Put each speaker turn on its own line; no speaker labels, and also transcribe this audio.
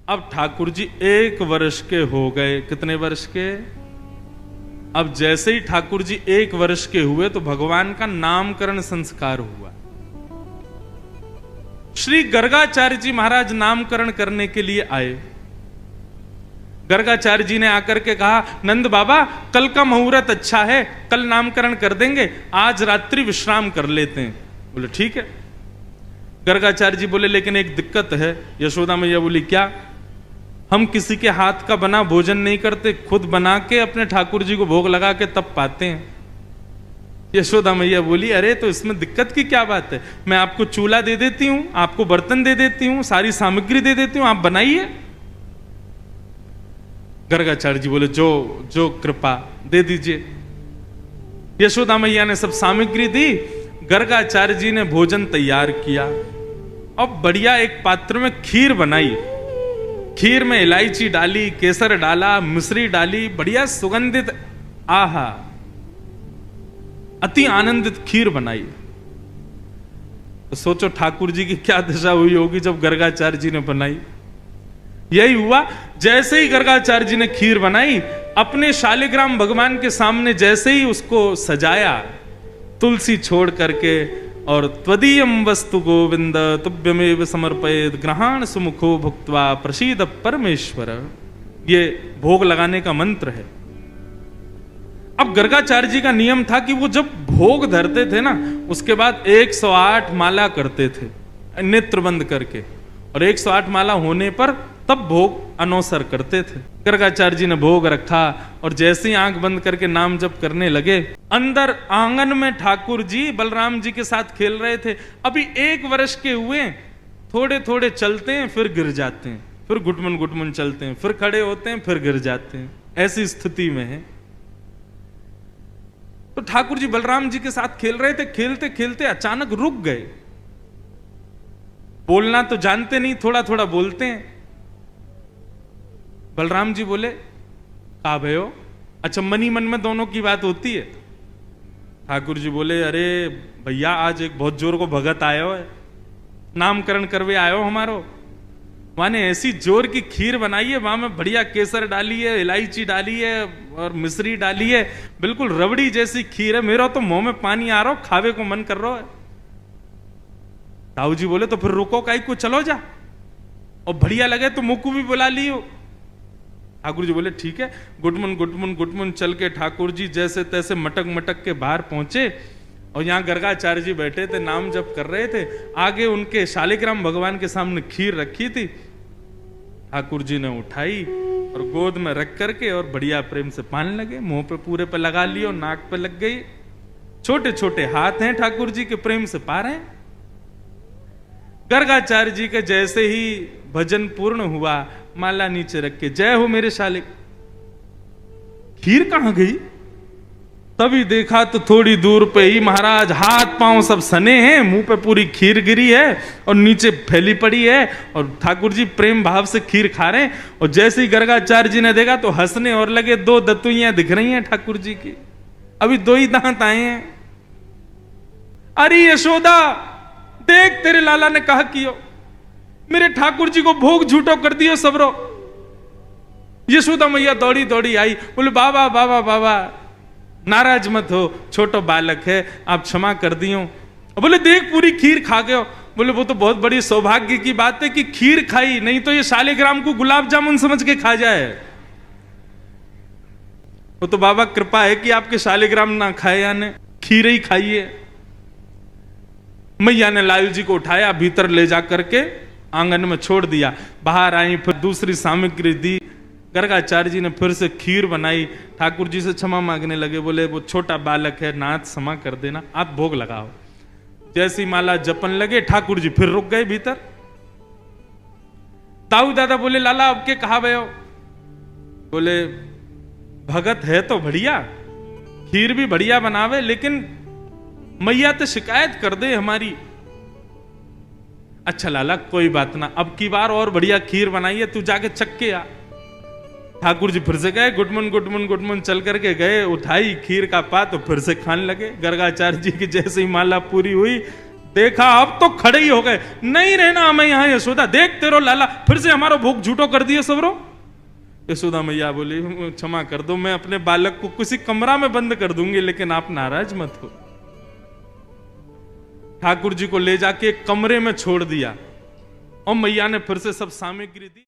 अब ठाकुर जी 1 वर्ष के हो गए। कितने वर्ष के? अब जैसे ही ठाकुर जी 1 वर्ष के हुए तो भगवान का नामकरण संस्कार हुआ। श्री गर्गाचार्य जी महाराज नामकरण करने के लिए आए। गर्गाचार्य जी ने आकर के कहा, नंद बाबा कल का मुहूर्त अच्छा है, कल नामकरण कर देंगे, आज रात्रि विश्राम कर लेते हैं। बोले ठीक है। गर्गाचार्य जी बोले लेकिन एक दिक्कत है। यशोदा मैया बोली क्या? हम किसी के हाथ का बना भोजन नहीं करते, खुद बना के अपने ठाकुर जी को भोग लगा के तब पाते हैं। यशोदा मैया बोली अरे तो इसमें दिक्कत की क्या बात है, मैं आपको चूल्हा दे देती हूं, आपको बर्तन दे देती हूं, सारी सामग्री दे देती हूं, आप बनाइए। गर्गाचार्य जी बोले जो जो कृपा, दे दीजिए। यशोदा मैया ने सब सामग्री दी, गर्गाचार्य जी ने भोजन तैयार किया। अब बढ़िया एक पात्र में खीर बनाई। खीर में इलायची डाली, केसर डाला, मिश्री डाली, बढ़िया सुगंधित, आहा अति आनंदित खीर बनाई। तो सोचो ठाकुर जी की क्या दशा हुई होगी जब गर्गाचार्य जी ने बनाई। यही हुआ, जैसे ही गर्गाचार्य जी ने खीर बनाई, अपने शालिग्राम भगवान के सामने जैसे ही उसको सजाया, तुलसी छोड़ करके, और त्वदीयम वस्तु गोविंद तुभ्यमेव समर्पयेत् ग्रहाण सुमुखो भुक्त्वा प्रसीद परमेश्वर, ये भोग लगाने का मंत्र है। अब गर्गाचार्य जी का नियम था कि वो जब भोग धरते थे ना, उसके बाद 108 माला करते थे नेत्र बंद करके, और 108 माला होने पर तब भोग अनौसर करते थे। गर्गाचार्य जी ने भोग रखा और जैसे ही आंख बंद करके नाम जप करने लगे, अंदर आंगन में ठाकुर जी बलराम जी के साथ खेल रहे थे। अभी 1 वर्ष के हुए, थोड़े थोड़े चलते हैं फिर गिर जाते हैं, फिर घुटमुन घुटमुन चलते हैं, फिर खड़े होते हैं, फिर गिर जाते हैं, ऐसी स्थिति में है। तो ठाकुर जी बलराम जी के साथ खेल रहे थे, खेलते खेलते अचानक रुक गए। बोलना तो जानते नहीं, थोड़ा थोड़ा बोलते हैं। बलराम जी बोले का भयो? अच्छा, मनी मन में दोनों की बात होती है। ठाकुर जी बोले अरे भैया आज एक बहुत जोर को भगत आयो है, नामकरण करवे आयो हमारो, माने ऐसी जोर की खीर बनाई है, वहां में बढ़िया केसर डाली है, इलायची डाली है और मिश्री डाली है, बिल्कुल रबड़ी जैसी खीर है। मेरा तो मुंह में पानी आ रहा हो, खावे को मन कर रहा है। ताऊ जी बोले तो फिर रुको काई को, चलो जा, और बढ़िया लगे तो मुक्कू भी बुला लियो। ठाकुर जी बोले ठीक है। गुटमुन गुटमुन गुटमुन चल के ठाकुर जी जैसे तैसे मटक मटक के बाहर पहुंचे, और यहां गर्गाचार्य जी बैठे थे, नाम जप कर रहे थे। आगे उनके शालिग्राम भगवान के सामने खीर रखी थी। ठाकुर जी ने उठाई और गोद में रख करके और बढ़िया प्रेम से पान लगे, मुंह पे पूरे पे लगा लियो, नाक पे लग गई। छोटे छोटे हाथ हैं ठाकुर जी के, प्रेम से पा रहे हैं। गर्गाचार्य जी के जैसे ही भजन पूर्ण हुआ, माला नीचे रख के जय हो मेरे शालिक, खीर कहां गई? तभी देखा तो थोड़ी दूर पे ही महाराज हाथ पांव सब सने हैं, मुंह पे पूरी खीर गिरी है और नीचे फैली पड़ी है, और ठाकुर जी प्रेम भाव से खीर खा रहे हैं। और जैसे ही गर्गाचार्य जी ने देखा तो हंसने और लगे। 2 दतुइयां दिख रही हैं ठाकुर जी की, अभी 2 ही दांत आए हैं। अरे यशोदा देख, तेरे लाला ने कहा कियो, मेरे ठाकुर जी को भोग झूठो कर दियो सबरो। यशोदा मैया दौड़ी दौड़ी आई, बोले बाबा बाबा बाबा नाराज मत हो, छोटो बालक है, आप क्षमा कर दियो। बोले देख पूरी खीर खा गए। बोले वो तो बहुत बड़ी सौभाग्य की बात है कि खीर खाई, नहीं तो ये शालिग्राम को गुलाब जामुन समझ के खा जाए। वो तो बाबा कृपा है कि आपके शालिग्राम ना खाए, यानी खीर ही खाइए। मैया ने लाल जी को उठाया, भीतर ले जा करके आंगन में छोड़ दिया। बाहर आई, फिर दूसरी सामग्री दी। गर्गाचार्य जी ने फिर से खीर बनाई, ठाकुर जी से क्षमा मांगने लगे। बोले वो छोटा बालक है, नाथ क्षमा कर देना, आप भोग लगाओ। जैसी माला जपन लगे, ठाकुर जी फिर रुक गए भीतर। ताऊ दादा बोले लाला अब के कहा भयो? बोले भगत है तो बढ़िया, खीर भी बढ़िया बनावे, लेकिन मैया तो शिकायत कर दे हमारी। अच्छा लाला कोई बात ना, अब की बार और बढ़िया खीर बनाई है, तू जाके चख के आ। ठाकुर जी फिर से गए, गुटमुन गुटमुन गुटमुन चल करके गए, उठाई खीर का पात तो फिर से खाने लगे। गर्गाचार्य जी की जैसे ही माला पूरी हुई, देखा अब तो खड़े ही हो गए, नहीं रहना हमें यहां यशोदा, देख तेरो लाला फिर से हमारा भूख झूठो कर दिए सबरो। यशोदा मैया बोली क्षमा कर दो, मैं अपने बालक को किसी कमरा में बंद कर दूंगी, लेकिन आप नाराज मत हो। ठाकुर जी को ले जाके एक कमरे में छोड़ दिया और मैया ने फिर से सब सामग्री दी।